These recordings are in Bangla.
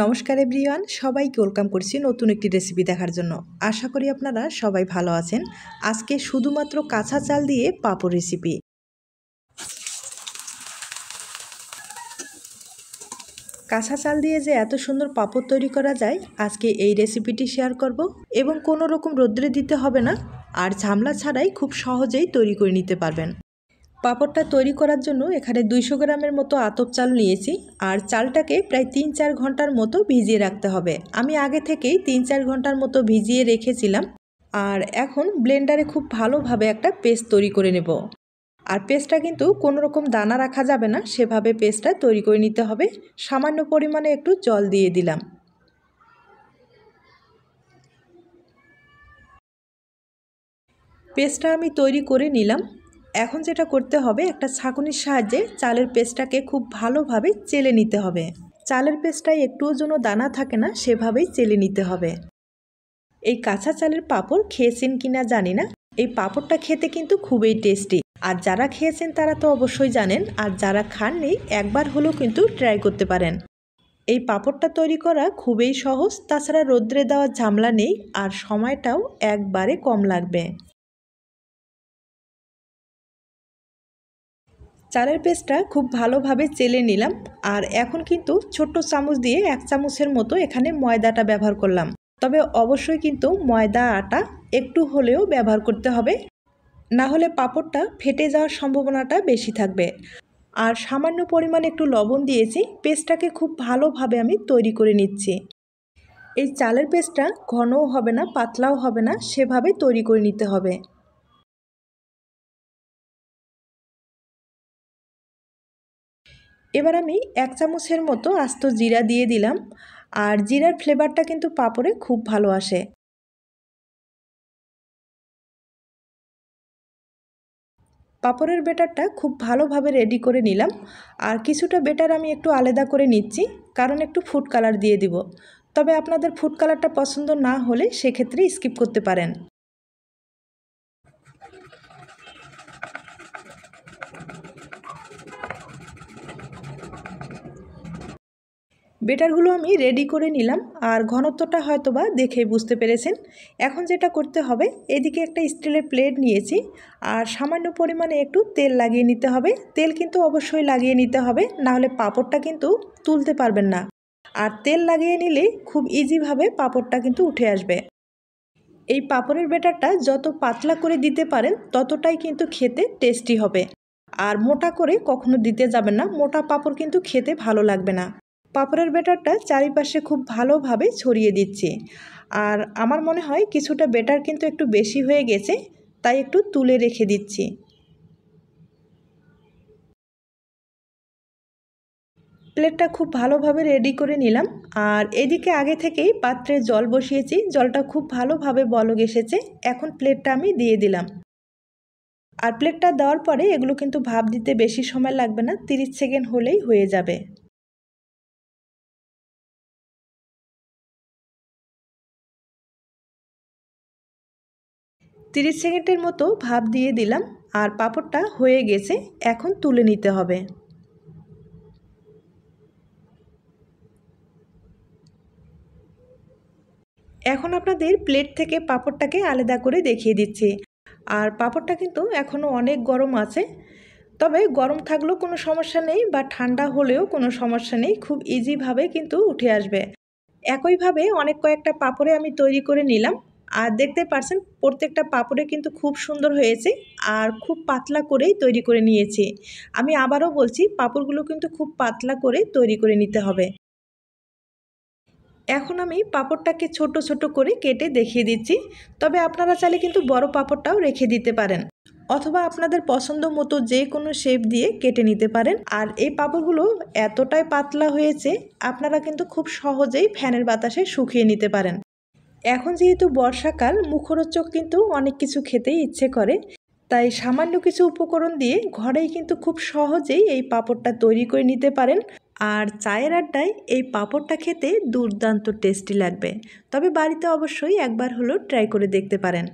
নমস্কার এভরিওয়ান, সবাইকে ওয়েলকাম করছি নতুন একটি রেসিপি দেখার জন্য। আশা করি আপনারা সবাই ভালো আছেন। আজকে শুধুমাত্র কাঁচা চাল দিয়ে পাঁপড় রেসিপি। কাঁচা চাল দিয়ে যে এত সুন্দর পাঁপড় তৈরি করা যায়, আজকে এই রেসিপিটি শেয়ার করব। এবং কোনো রকম রোদ্রে দিতে হবে না, আর ঝামেলা ছাড়াই খুব সহজেই তৈরি করে নিতে পারবেন। পাঁপড়টা তৈরি করার জন্য এখানে 200 গ্রামের মতো আতপ চাল নিয়েছি, আর চালটাকে প্রায় 3-4 ঘন্টার মতো ভিজিয়ে রাখতে হবে। আমি আগে থেকেই 3-4 ঘন্টার মতো ভিজিয়ে রেখেছিলাম। আর এখন ব্লেন্ডারে খুব ভালোভাবে একটা পেস্ট তৈরি করে নেব। আর পেস্টটা কিন্তু কোনো রকম দানা রাখা যাবে না, সেভাবে পেস্টটা তৈরি করে নিতে হবে। সামান্য পরিমাণে একটু জল দিয়ে দিলাম। পেস্টটা আমি তৈরি করে নিলাম। এখন যেটা করতে হবে, একটা ছাঁকুনির সাহায্যে চালের পেস্টটাকে খুব ভালোভাবে চেলে নিতে হবে। চালের পেস্টটায় একটুও যেন দানা থাকে না, সেভাবেই চেলে নিতে হবে। এই কাঁচা চালের পাঁপড় খেয়েছেন কিনা জানি না, এই পাঁপড়টা খেতে কিন্তু খুবই টেস্টি। আর যারা খেয়েছেন তারা তো অবশ্যই জানেন, আর যারা খাননি একবার হলেও কিন্তু ট্রাই করতে পারেন। এই পাঁপড়টা তৈরি করা খুবই সহজ, তাছাড়া রোদ্রে দেওয়ার ঝামেলা নেই, আর সময়টাও একবারে কম লাগবে। চালের পেস্টটা খুব ভালোভাবে চেলে নিলাম। আর এখন কিন্তু ছোট্ট চামচ দিয়ে 1 চামচের মতো এখানে ময়দাটা ব্যবহার করলাম। তবে অবশ্যই কিন্তু ময়দা আটা একটু হলেও ব্যবহার করতে হবে, না হলে পাঁপড়টা ফেটে যাওয়ার সম্ভাবনাটা বেশি থাকবে। আর সামান্য পরিমাণে একটু লবণ দিয়েছি। পেস্টটাকে খুব ভালোভাবে আমি তৈরি করে নিচ্ছি। এই চালের পেস্টটা ঘনও হবে না, পাতলাও হবে না, সেভাবে তৈরি করে নিতে হবে। এবার আমি 1 চামচের মতো আস্ত জিরা দিয়ে দিলাম। আর জিরার ফ্লেভারটা কিন্তু পাঁপড়ে খুব ভালো আসে। পাঁপড়ের ব্যাটারটা খুব ভালোভাবে রেডি করে নিলাম। আর কিছুটা ব্যাটার আমি একটু আলাদা করে নিচ্ছি, কারণ একটু ফুড কালার দিয়ে দিব। তবে আপনাদের ফুড কালারটা পছন্দ না হলে সেক্ষেত্রে স্কিপ করতে পারেন। বেটারগুলো আমি রেডি করে নিলাম, আর ঘনত্বটা হয়তোবা দেখেই বুঝতে পেরেছেন। এখন যেটা করতে হবে, এদিকে একটা স্টিলের প্লেট নিয়েছি, আর সামান্য পরিমাণে একটু তেল লাগিয়ে নিতে হবে। তেল কিন্তু অবশ্যই লাগিয়ে নিতে হবে, নাহলে পাঁপড়টা কিন্তু তুলতে পারবেন না। আর তেল লাগিয়ে নিলে খুব ইজিভাবে পাঁপড়টা কিন্তু উঠে আসবে। এই পাঁপড়ের ব্যাটারটা যত পাতলা করে দিতে পারেন ততটাই কিন্তু খেতে টেস্টি হবে। আর মোটা করে কখনো দিতে যাবেন না, মোটা পাঁপড় কিন্তু খেতে ভালো লাগবে না। পাঁপড়ের ব্যাটারটা চারিপাশে খুব ভালোভাবে ছড়িয়ে দিচ্ছি। আর আমার মনে হয় কিছুটা ব্যাটার কিন্তু একটু বেশি হয়ে গেছে, তাই একটু তুলে রেখে দিচ্ছি। প্লেটটা খুব ভালোভাবে রেডি করে নিলাম। আর এদিকে আগে থেকেই পাত্রে জল বসিয়েছি, জলটা খুব ভালোভাবে বলক এসেছে। এখন প্লেটটা আমি দিয়ে দিলাম। আর প্লেটটা দেওয়ার পরে এগুলো কিন্তু ভাপ দিতে বেশি সময় লাগবে না, 30 সেকেন্ড হলেই হয়ে যাবে। 30 সেকেন্ডের মতো ভাপ দিয়ে দিলাম। আর পাঁপড়টা হয়ে গেছে, এখন তুলে নিতে হবে। এখন আপনাদের প্লেট থেকে পাঁপড়টাকে আলাদা করে দেখিয়ে দিচ্ছি। আর পাঁপড়টা কিন্তু এখনও অনেক গরম আছে, তবে গরম থাকলেও কোনো সমস্যা নেই, বা ঠান্ডা হলেও কোনো সমস্যা নেই, খুব ইজিভাবে কিন্তু উঠে আসবে। একইভাবে অনেক কয়েকটা পাঁপড়ে আমি তৈরি করে নিলাম। আর দেখতে পাচ্ছেন প্রত্যেকটা পাঁপড়ে কিন্তু খুব সুন্দর হয়েছে, আর খুব পাতলা করেই তৈরি করে নিয়েছি। আমি আবারও বলছি, পাঁপড়গুলো কিন্তু খুব পাতলা করে তৈরি করে নিতে হবে। এখন আমি পাঁপড়টাকে ছোট ছোট করে কেটে দেখিয়ে দিচ্ছি। তবে আপনারা চাইলে কিন্তু বড় পাঁপড়টাও রেখে দিতে পারেন, অথবা আপনাদের পছন্দ মতো যে কোনো শেপ দিয়ে কেটে নিতে পারেন। আর এই পাঁপড়গুলো এতটাই পাতলা হয়েছে, আপনারা কিন্তু খুব সহজেই ফ্যানের বাতাসে শুকিয়ে নিতে পারেন। এখন যেহেতু বর্ষাকাল, মুখরোচক কিন্তু অনেক কিছু খেতেই ইচ্ছে করে, তাই সামান্য কিছু উপকরণ দিয়ে ঘরেই কিন্তু খুব সহজেই এই পাঁপড়টা তৈরি করে নিতে পারেন। আর চায়ের আড্ডায় এই পাঁপড়টা খেতে দুর্দান্ত টেস্টি লাগবে। তবে বাড়িতে অবশ্যই একবার হলেও ট্রাই করে দেখতে পারেন।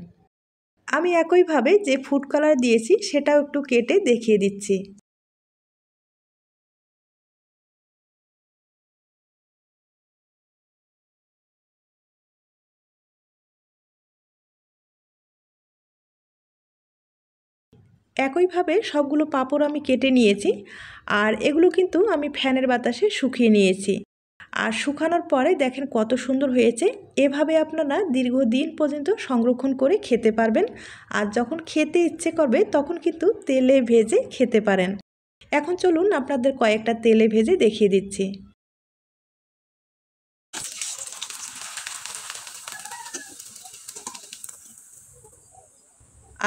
আমি একইভাবে যে ফুড কালার দিয়েছি সেটাও একটু কেটে দেখিয়ে দিচ্ছি। একইভাবে সবগুলো পাঁপড় আমি কেটে নিয়েছি আর এগুলো কিন্তু আমি ফ্যানের বাতাসে শুকিয়ে নিয়েছি। আর শুকানোর পরে দেখেন কত সুন্দর হয়েছে। এভাবে আপনারা দীর্ঘদিন পর্যন্ত সংরক্ষণ করে খেতে পারবেন। আর যখন খেতে ইচ্ছে করবে তখন কিন্তু তেলে ভেজে খেতে পারেন। এখন চলুন আপনাদের কয়েকটা তেলে ভেজে দেখিয়ে দিচ্ছি।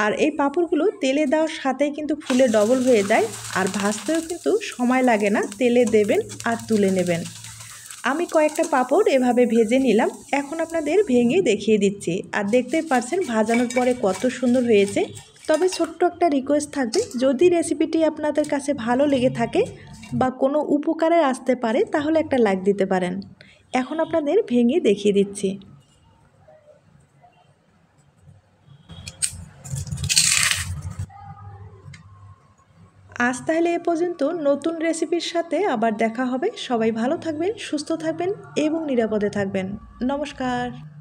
আর এই পাঁপড়গুলো তেলে দেওয়ার সাথেই কিন্তু ফুলে ডবল হয়ে যায় আর ভাজতেও কিন্তু সময় লাগে না, তেলে দেবেন আর তুলে নেবেন। আমি কয়েকটা পাঁপড় এভাবে ভেজে নিলাম, এখন আপনাদের ভেঙে দেখিয়ে দিচ্ছি। আর দেখতেই পাচ্ছেন ভাজানোর পরে কত সুন্দর হয়েছে। তবে ছোট্ট একটা রিকোয়েস্ট থাকবে, যদি রেসিপিটি আপনাদের কাছে ভালো লেগে থাকে বা কোনো উপকারে আসতে পারে তাহলে একটা লাইক দিতে পারেন। এখন আপনাদের ভেঙে দেখিয়ে দিচ্ছি। আজ তাহলে এ পর্যন্ত, নতুন রেসিপির সাথে আবার দেখা হবে। সবাই ভালো থাকবেন, সুস্থ থাকবেন এবং নিরাপদে থাকবেন। নমস্কার।